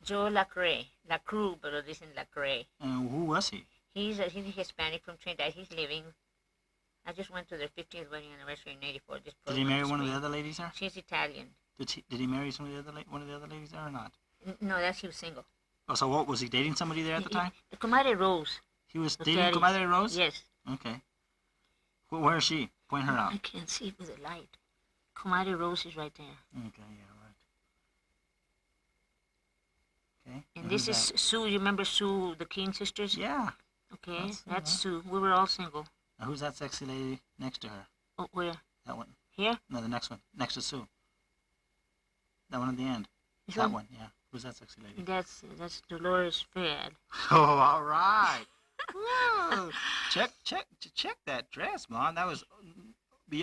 Joe Lacrue, but lo dicen Lacrue. And who was he? He's Hispanic from Trinidad. He's living. I just went to their 50th wedding anniversary in '84. Did he marry one of the other ladies there? She's Italian. Did he marry one of the other ladies there or not? No, he was single. Oh, so what, was he dating somebody there at the time? Comadre Rose. He was dating Comadre Rose? Yes. Okay. Where is she? Point her out. I can't see it with the light. Comadre Rose is right there. Okay, yeah, right. Okay. And this is Sue. You remember Sue, the King sisters? Yeah. Okay, that's Sue. We were all single. Now, who's that sexy lady next to her? Oh, where? That one. Here? No, the next one. Next to Sue. That one at the end. This that one? one, yeah. Who's that sexy lady? That's Dolores Fed. Oh, all right. Whoa. Check that dress, Mom. That was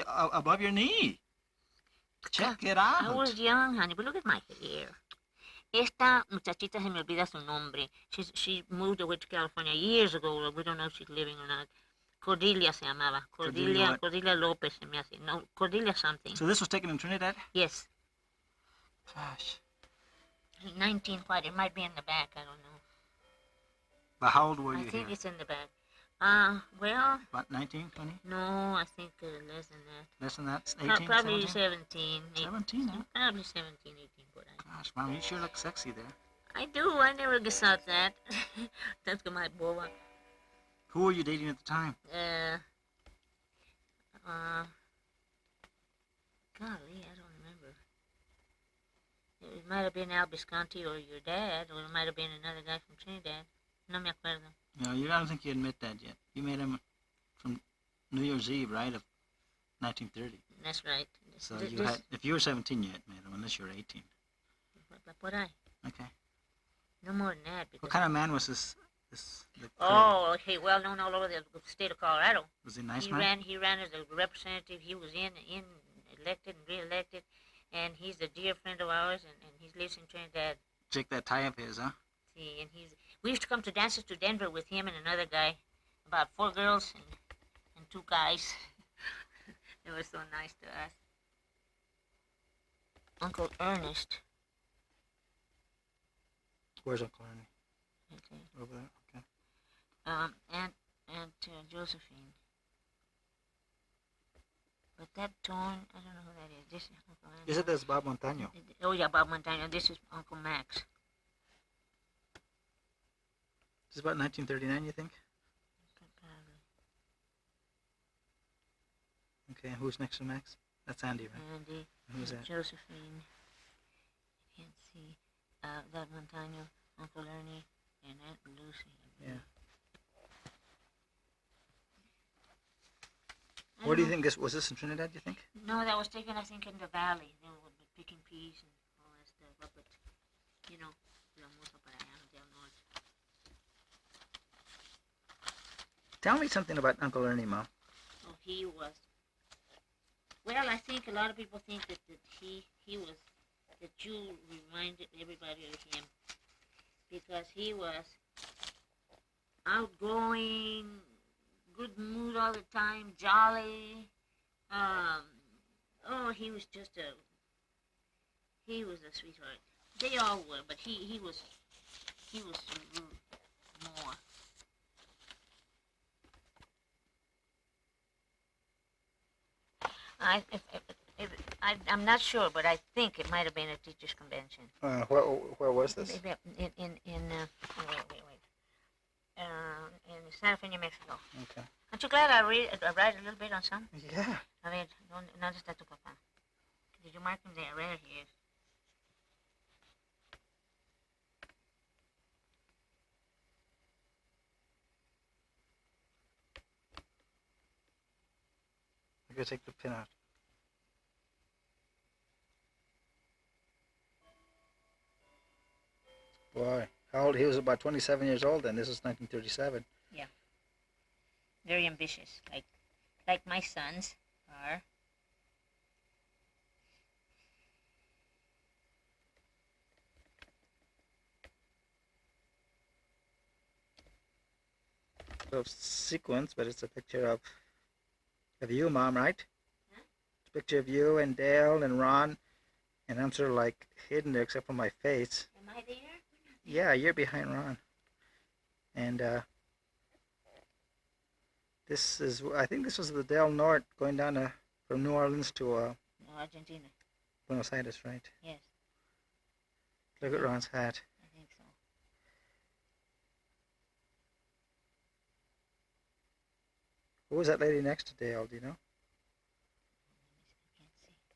above your knee. Check it out. I was young, honey, but look at my hair. Esta muchachita, se me olvida su nombre. She moved away to California years ago. We don't know if she's living or not. Cordelia se llamaba. Cordelia Lopez se me hace. No, Cordelia something. So this was taken in Trinidad? Yes. Gosh. 19 what? It might be in the back. I don't know. But how old were you I think here? it's in the back. Well... About 19, 20? No, I think less than that. Less than that? 18, probably 17? 17, huh? Probably 17, 18. Gosh, Mom, you sure look sexy there. I do. I never guessed that. That's my boy. Who were you dating at the time? Golly, I don't remember. It might have been Al Visconti or your dad, or it might have been another guy from Trinidad. No me acuerdo. No, I don't think you admit that yet. You met him from New Year's Eve, right, of 1930. That's right. So if you were 17, you had met him, unless you were 18. Por ahí. Okay. No more than that. What kind of man was this Okay, well known all over the state of Colorado. Was he a nice man? He ran as a representative. He was elected and re-elected, and he's a dear friend of ours, and he lives in Trinidad. Check that tie of his, huh? See, and we used to come to dances to Denver with him and another guy, about 4 girls and 2 guys. They were so nice to us. Uncle Ernest. Where's Uncle Ernie? Okay. Over there, okay. Aunt Josephine. But that tone, I don't know who that is. This is Uncle Ernest. Is it that's Bob Montano? Oh yeah, Bob Montano. This is Uncle Max. This is about 1939, you think? Probably. Okay, and who's next to Max? That's Andy, right? Andy. Who's that? Josephine. Can't see. That Montano, Uncle Ernie, and Aunt Lucy. Yeah. Where do you think this was? This in Trinidad, you think? No, that was taken, I think, in the valley. They were picking peas and all that stuff. Up at, la moza para allá, del norte. Tell me something about Uncle Ernie, Mom. Oh, he was. Well, I think a lot of people think that he was, that you reminded everybody of him because he was outgoing, good mood all the time, jolly. He was just he was a sweetheart. They all were, but he was more. I'm not sure, but I think it might have been a teachers' convention. Where was this? In Santa Fe, New Mexico. Okay. Aren't you glad I write a little bit on some? Yeah. A ver, ¿dónde está tu papá? Did you mark him there? There he is. I'm going to take the pin out. Boy, how old? He was about 27 years old then. This is 1937. Yeah. Very ambitious, like my sons are. Of sequence, but it's a picture of you, Mom, right? Huh? It's a picture of you and Dale and Ron, and I'm sort of like hidden there except for my face. Am I there? Yeah, a year behind Ron. And this is, I think this was the Del Norte going down from New Orleans to No, Argentina. Buenos Aires, right? Yes, Look at Ron's hat. I think so. Who was that lady next to Dale? Do you know? I can't see.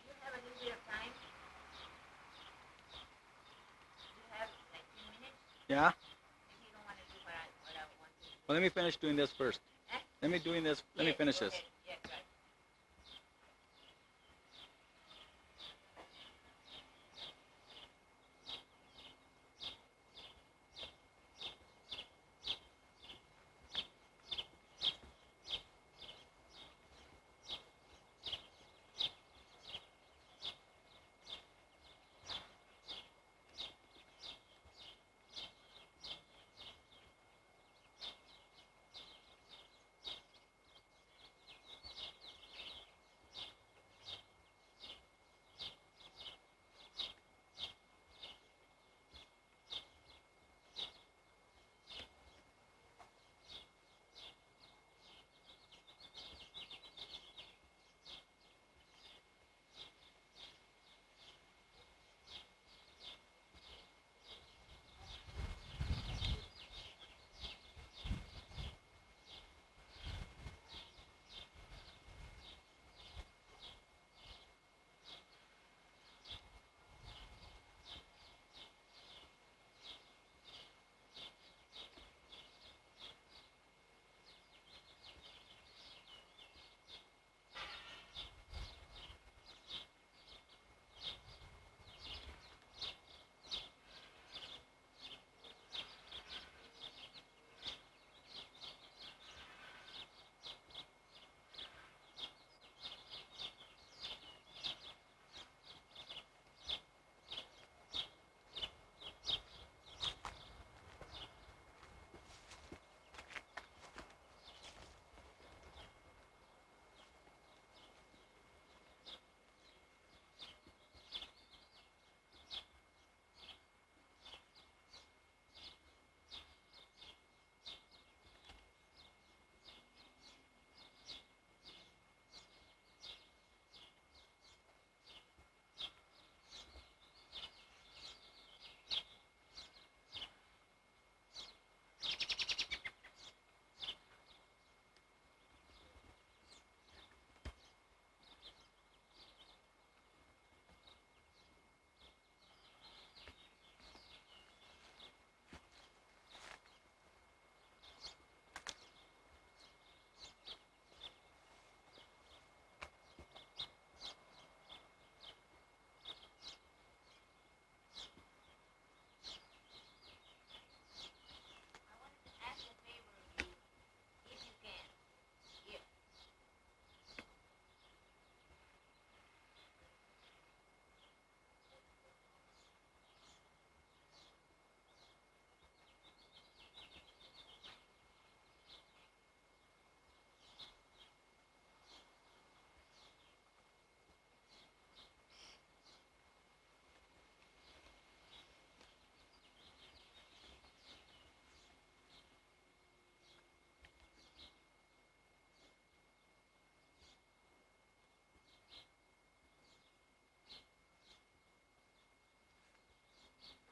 You have a little bit of time? You have like 2 minutes? Yeah. If you don't want to do what I want to do. Well, let me finish doing this first. Eh? Let me finish Go this. ahead. Yes,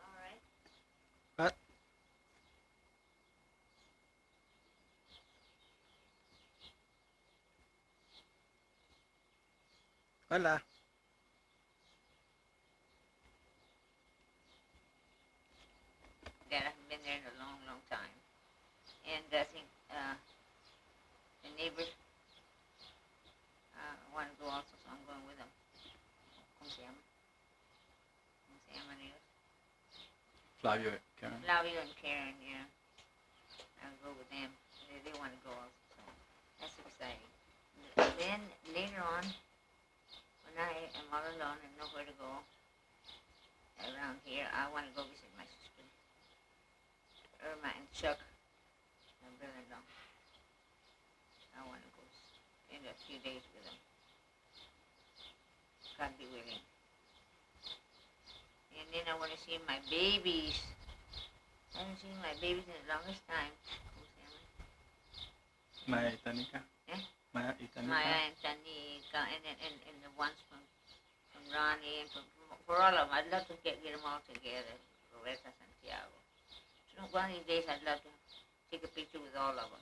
right. What? Hola. That I haven't been there in a long, long time. And I think the neighbors want to go also, so I'm going with them. ¿Cómo se llama? ¿Cómo se llaman ellos? Flavio, Karen. Flavio and Karen, yeah. I'll go with them. They want to go also, so that's exciting. And then later on, when I am all alone and nowhere to go around here, I want to go visit my sister, Irma Chuck, my brother-in-law. I want to go spend a few days with him. God be willing. And then I want to see my babies. I haven't seen my babies in the longest time. Maya Itanica? Eh? Maya Itanica? Maya and Tanika, and the ones from Ronnie, and for all of them. I'd love to get them all together. Roberta, Santiago. So one of these days I'd love to take a picture with all of them.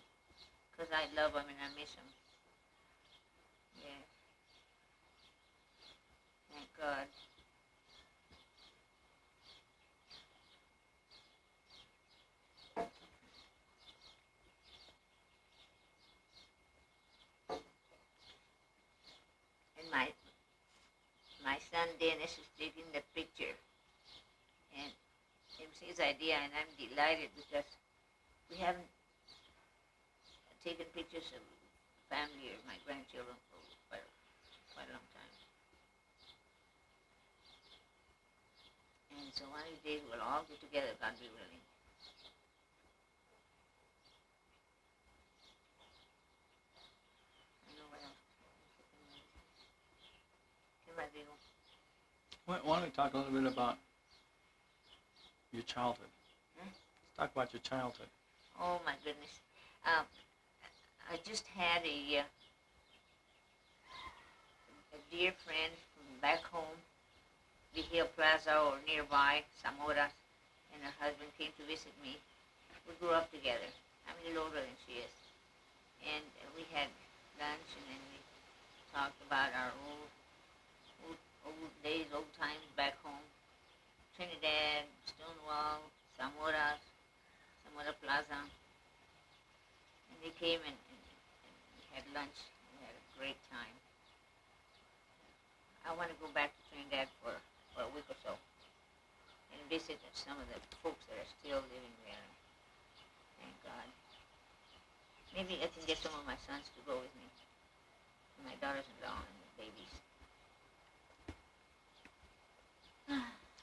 Because I love them and I miss them. Yeah. Thank God. And my son Dennis is taking the picture. And it was his idea, and I'm delighted because we haven't taken pictures of family or my grandchildren for quite a long time. And so one of these days we'll all get together, God be willing. I know what else. Why don't we talk a little bit about your childhood? Let's talk about your childhood. Oh my goodness. I just had a dear friend from back home, Vigil Plaza or nearby, Zamora, and her husband came to visit me. We grew up together. I'm a little older than she is. And we had lunch, and then we talked about our old days, old times back home. Trinidad, Stonewall, Zamora Plaza. And they came and we had lunch. We had a great time. I want to go back to Trinidad for a week or so and visit some of the folks that are still living there. Thank God. Maybe I can get some of my sons to go with me, and my daughters-in-law and the babies.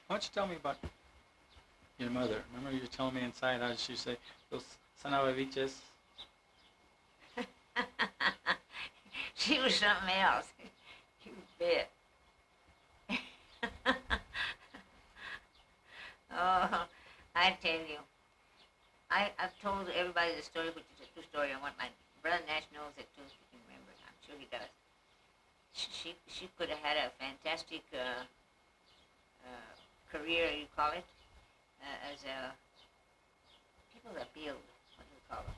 Why don't you tell me about your mother? Remember you were telling me inside how she say those sanabaviches? She was something else. You bet. Oh, I tell you. I've told everybody the story, which is a true story. I want my brother Nash knows it too, if you can remember. I'm sure he does. She could have had a fantastic career, you call it, as a people that build. What do you call it?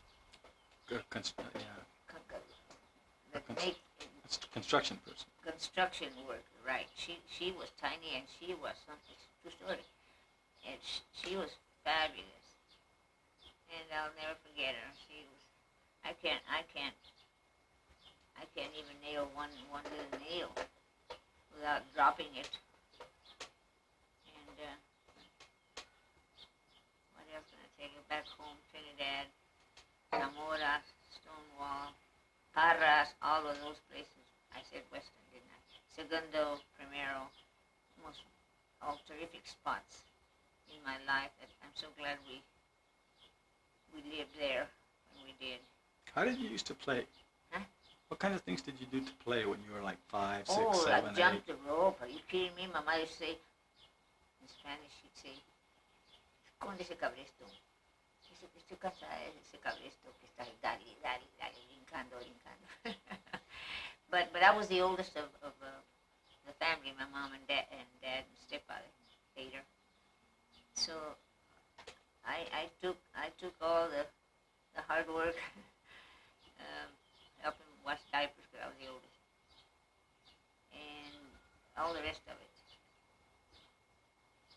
Construction person. Construction worker, right? She was tiny, and she was something. True story. And she was fabulous, and I'll never forget her. She was. I can't even nail one little nail without dropping it. And what else can I tell you? Back home, Trinidad, Zamora, Stonewall, Parras, all of those places. I said Western, didn't I? Segundo, Primero, almost all terrific spots in my life. That I'm so glad we lived there when we did. How did you used to play? Huh? What kind of things did you do to play when you were like 5, 6, 7, 8? I jumped the rope. Are you kidding me? My mother would say, in Spanish, she'd say, "Esconde ese cabresto. Estoy cansada de ese cabresto que está dale, brincando. But I was the oldest of the family, my mom and dad and stepfather, later. So I took all the hard work, helping wash diapers because I was the oldest, and all the rest of it.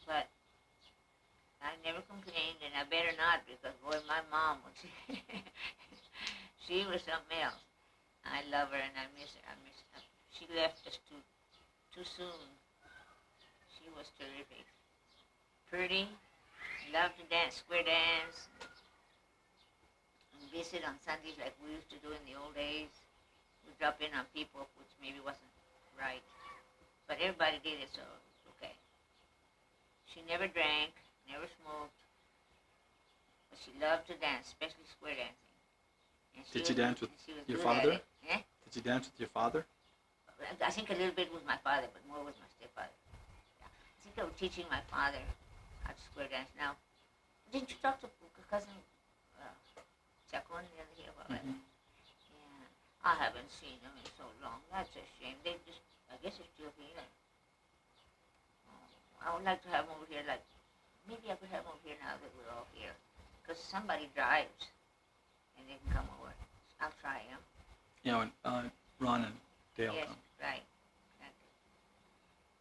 But I never complained, and I better not, because boy, my mom was she was something else. I love her and I miss her. She left us too soon. She was terrific. Pretty, loved to dance, square dance, and visit on Sundays like we used to do in the old days. We drop in on people, which maybe wasn't right, but everybody did it, so it's okay. She never drank, never smoked, but she loved to dance, especially square dancing. And Did you dance with she was your good at father? it. Eh? Did you dance with your father? I think a little bit with my father, but more with my stepfather. Yeah. I think I was teaching my father how to square dance. Now, didn't you talk to cousin Chacon the other day about that? Yeah. I haven't seen them in so long. That's a shame. They just, I guess they're still here. I would like to have them over here, like, maybe I could have them over here now that we're all here. Because somebody drives, and they can come over. I'll try them. Yeah, when Ron and Dale Yes, come. right. Exactly.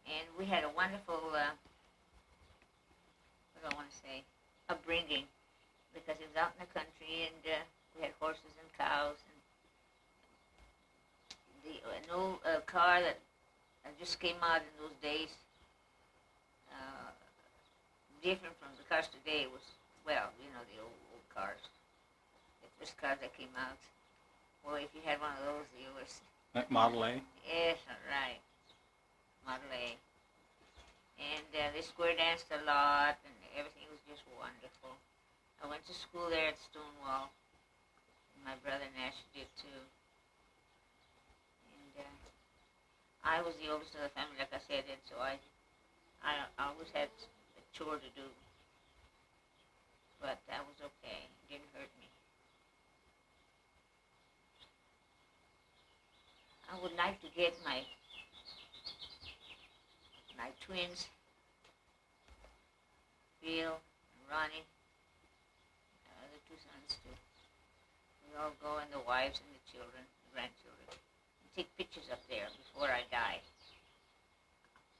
And we had a wonderful, what do I want to say, upbringing. Because it was out in the country, and we had horses and cows. And an old car that just came out in those days, different from the cars today, was, well, you know, the old cars. The first cars that came out. Well, if you had one of those, you were... Like Model A? Yes, right. Model A. And they square danced a lot, and everything was just wonderful. I went to school there at Stonewall. And my brother Nash did too. And I was the oldest of the family, like I said, and so I always had a chore to do. But that was okay. It didn't hurt me. I would like to get my twins, Bill and Ronnie, the two sons too. We all go, and the wives and the children, the grandchildren, and take pictures up there before I die.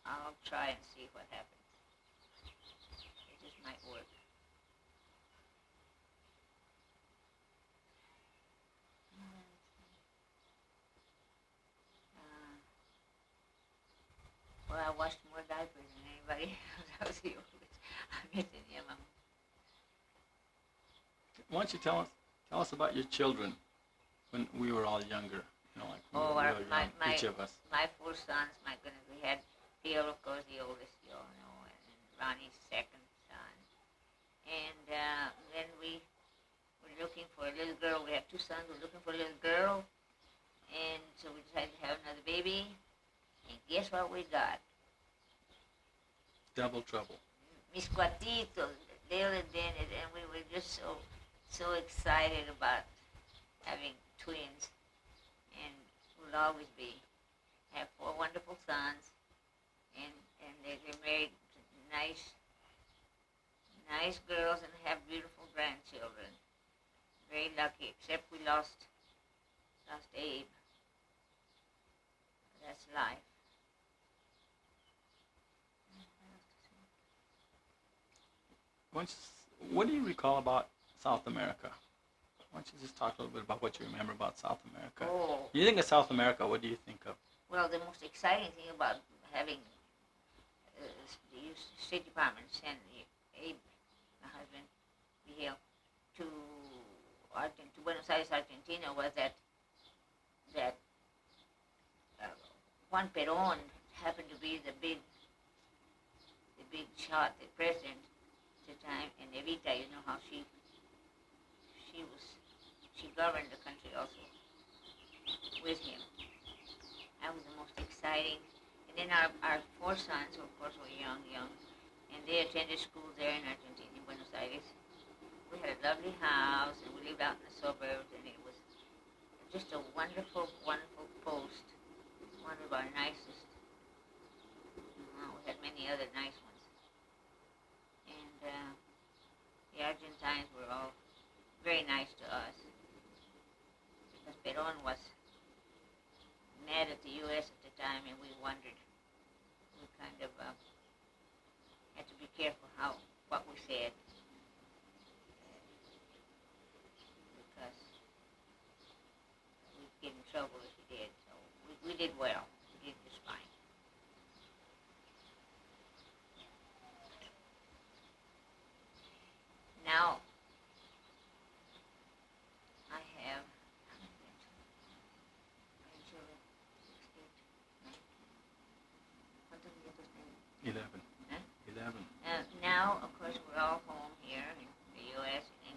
I'll try and see what happens. It just might work. Well, I washed more diapers than anybody else. I was the oldest. I met in Yemma. Why don't you tell us about your children when we were all younger? You know, like when we were real young, each of us. My 4 sons, my goodness, we had Bill, of course, the oldest, you all know, and Ronnie's second son. And then we were looking for a little girl. We have 2 sons. We're looking for a little girl. And so we decided to have another baby. And guess what we got? Double trouble. Mis Cuatitos, Dale and Dennis, and we were just so excited about having twins, and will always be. Have 4 wonderful sons, and they're married to nice girls and have beautiful grandchildren. Very lucky, except we lost Abe. That's life. What do you recall about South America? Why don't you just talk a little bit about what you remember about South America? Oh. You think of South America, what do you think of? Well, the most exciting thing about having the State Department send Abe, my husband, Vigil, to Buenos Aires, Argentina, was that Juan Perón happened to be the big shot, the president at the time, and Evita, you know how she governed the country also with him. That was the most exciting. And then our 4 sons, of course, were young, and they attended school there in Argentina, in Buenos Aires. We had a lovely house, and we lived out in the suburbs, and it was just a wonderful, wonderful post. One of our nicest. We had many other nice ones. And the Argentines were all very nice to us. Because Perón was mad at the U.S. at the time, and we wondered. We kind of had to be careful what we said. Because we'd get in trouble if we did. So we did well. We did just fine. Now, I have grandchildren, 16, 19. ¿Cuántos nietos tengo? 11. Huh? 11. Now, of course, we're all home here in the U.S. and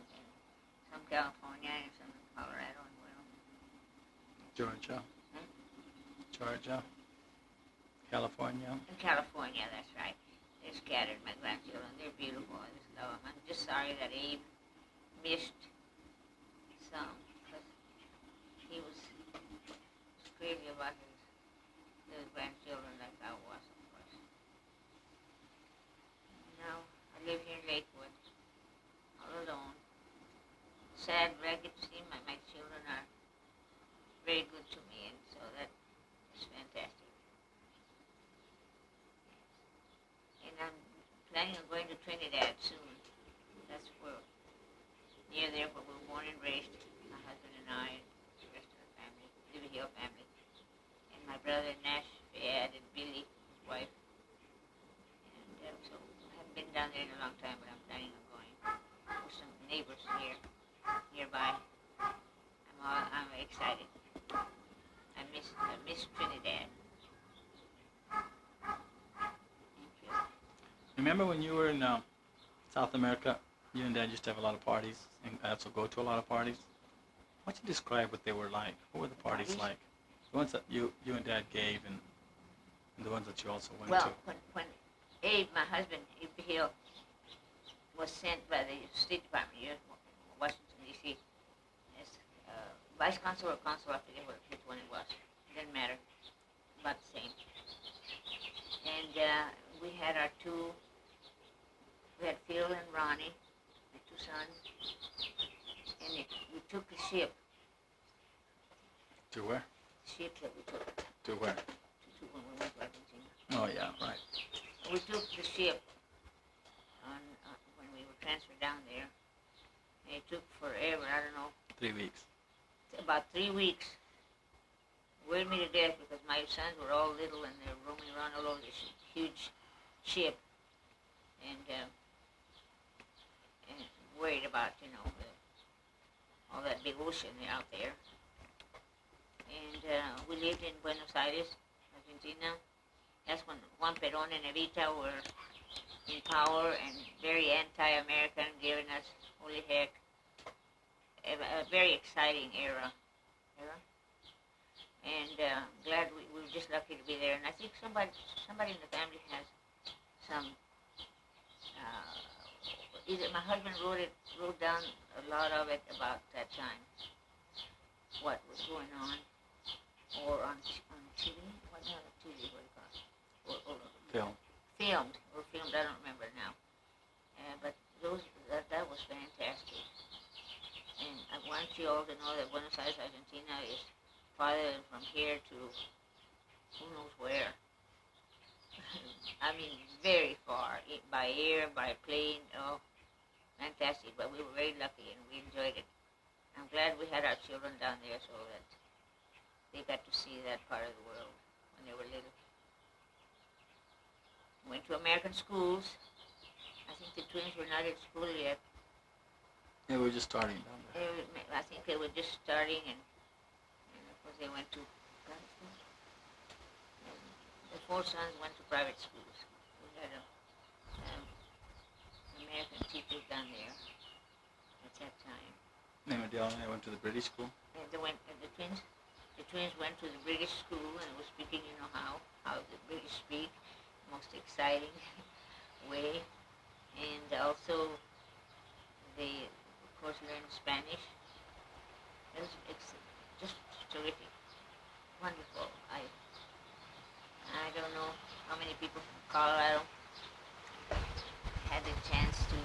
Georgia. Georgia. California. In California, that's right. They're scattered, my grandchildren. They're beautiful. I just love them. I'm just sorry that Abe missed some because he was crazy about his grandchildren like I was, of course. Now, I live here in Lakewood, all alone. Sad, but I get to see my children are very good to me, and so that is fantastic. And I'm planning on going to Trinidad soon. That's where, near there where we were born and raised, my husband and I, the rest of the family, the Vigil family. And my brother Nash, Ed, and Billy, his wife. And so I haven't been down there in a long time, but I'm planning on going with some neighbors nearby. I'm excited. I miss Trinidad. Thank you. Remember when you were in South America, you and Dad used to have a lot of parties and also go to a lot of parties? Why don't you describe what they were like? What were the parties like? The ones that you and Dad gave and the ones that you also went to? Well, when Abe, my husband, Abe Hill, was sent by the State Department here in Washington, D.C., as vice consul or consul, I forget which one it was. It didn't matter. About the same. And we had Phil and Ronnie, my two sons, and we took the ship. To where? The ship that we took. To where? To when we went to Argentina. Oh, yeah, right. We took the ship when we were transferred down there, and it took forever, I don't know. 3 weeks. About 3 weeks. Worried me to death because my sons were all little and they're roaming around all over this huge ship, and worried about, all that big ocean out there. And we lived in Buenos Aires, Argentina. That's when Juan Perón and Evita were in power and very anti-American, giving us holy heck. A very exciting era. And glad we were just lucky to be there. And I think somebody in the family has some. Either my husband wrote down a lot of it about that time, what was going on, or on TV. What not TV? What do you call it? Or Film. Filmed. I don't remember now. But that was fantastic. And I want you all to know that Buenos Aires, Argentina is farther from here to who knows where. I mean, very far, by air, by plane, fantastic. But we were very lucky and we enjoyed it. I'm glad we had our children down there so that they got to see that part of the world when they were little. Went to American schools. I think the twins were not at school yet. Yeah, we were just starting down there. I think they were just starting, and of course they went to private schools. The four sons went to private schools. We had American teachers down there at that time. They went to the British school. And the twins went to the British school and were speaking, how the British speak, most exciting way, and also they, of course, learned Spanish. It's just terrific, wonderful. I don't know how many people from Colorado had the chance to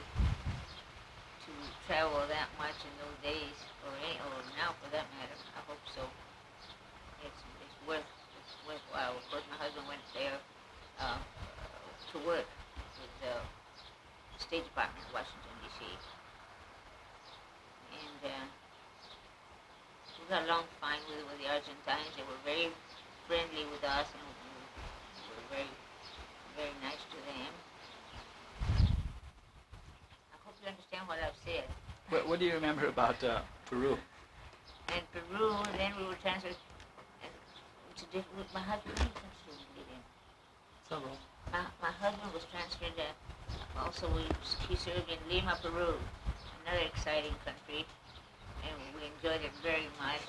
travel that much in those days, or now for that matter. I hope so. It's worthwhile. Of course, my husband went there to work with the State Department of Washington, D.C. And we got along fine with the Argentines. They were very friendly with us, and we were very, very nice to them. I hope you understand what I've said. What do you remember about Peru? In Peru, then we were transferred to different. My husband, Several. My husband was transferred. Also, he served in Lima, Peru, another exciting country, and we enjoyed it very much.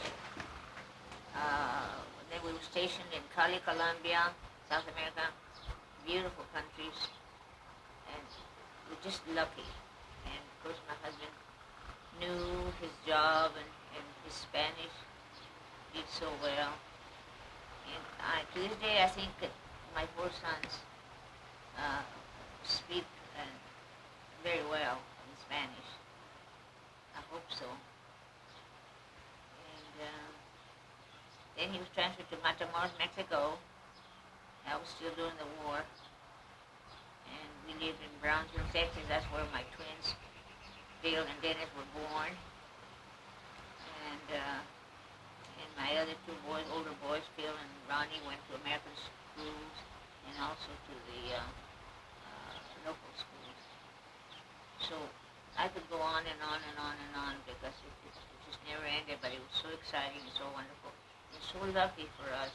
Then we were stationed in Cali, Colombia, South America. Beautiful countries, and we're just lucky. And of course, my husband knew his job, and his Spanish did so well. And to this day, I think that my four sons uh, speak very well in Spanish. I hope so. And then he was transferred to Matamoros, Mexico. I was still during the war. And we lived in Brownsville, Texas. That's where my twins, Bill and Dennis, were born. And my other two boys, older boys, Phil and Ronnie, went to American schools and also to the local schools. So I could go on and on and on and on because it just never ended, but it was so exciting and so wonderful. And so lucky for us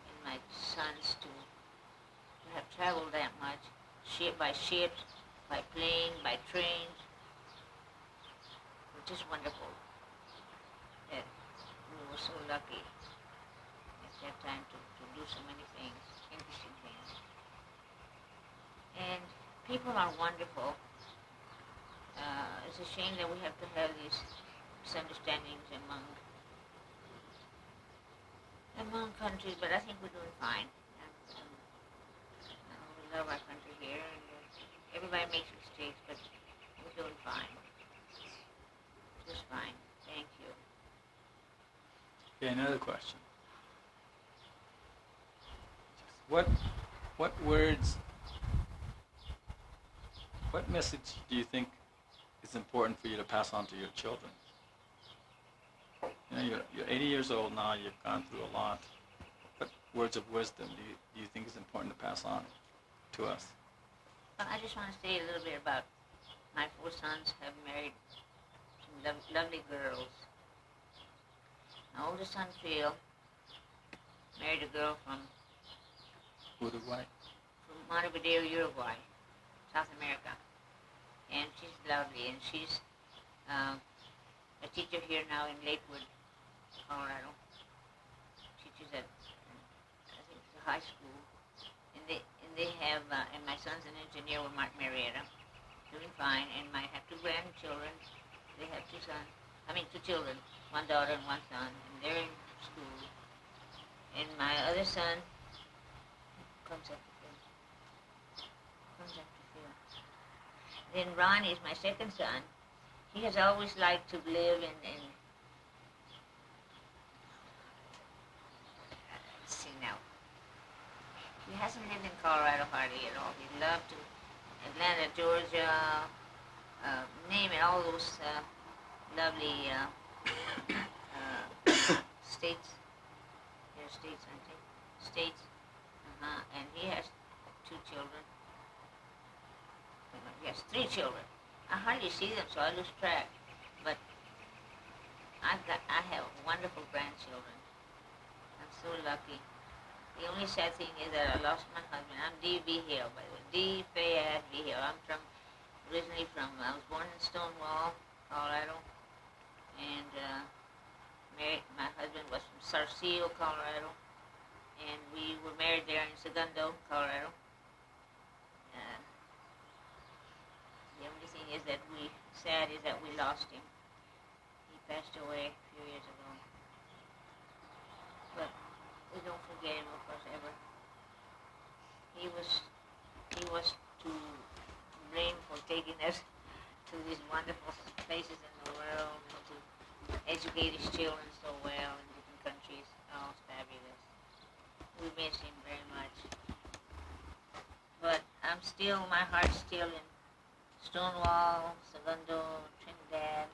and my sons to have traveled that much, by ships, by plane, by trains. It was just wonderful that we were so lucky at that time to do so many things, interesting things. And people are wonderful. It's a shame that we have to have these misunderstandings among countries, but I think we're doing fine. We love our country here, and everybody makes mistakes, but we're doing fine. Just fine. Thank you. Okay, another question. What words, what message do you think is important for you to pass on to your children? You know, you're 80 years old now. You've gone through a lot. What words of wisdom do you think is important to pass on to us? Well, I just want to say a little bit about my four sons have married some lovely girls. My oldest son, Phil, married a girl from Uruguay. Montevideo, Uruguay, South America. And she's lovely, and she's a teacher here now in Lakewood, Colorado. Teaches at, I think, the high school. And they have, and my son's an engineer with Mark Marietta, doing fine. And I have two grandchildren. They have two children, one daughter and one son, and they're in school. And my other son comes after Phil. Then Ron is my second son. He has always liked to live in let's see now. He hasn't lived in Colorado hardly at all. He loved to Atlanta, Georgia, name it, all those lovely states. They're states, aren't they? States. And he has two children. He has three children. I hardly see them, so I lose track. But I have wonderful grandchildren. I'm so lucky. The only sad thing is that I lost my husband. I'm Dee Vigil, by the way. Dee Fayette Vigil. I'm originally from, I was born in Stonewall, Colorado. And my husband was from Sarceo, Colorado. And we were married there in Segundo, Colorado. The only thing is that we lost him. He passed away a few years ago. But we don't forget him, of course, ever. He was to blame for taking us to these wonderful places in the world and to educate his children so well in different countries. Oh, it's fabulous. We miss him very much. But my heart's still in Stonewall, Segundo, Trinidad,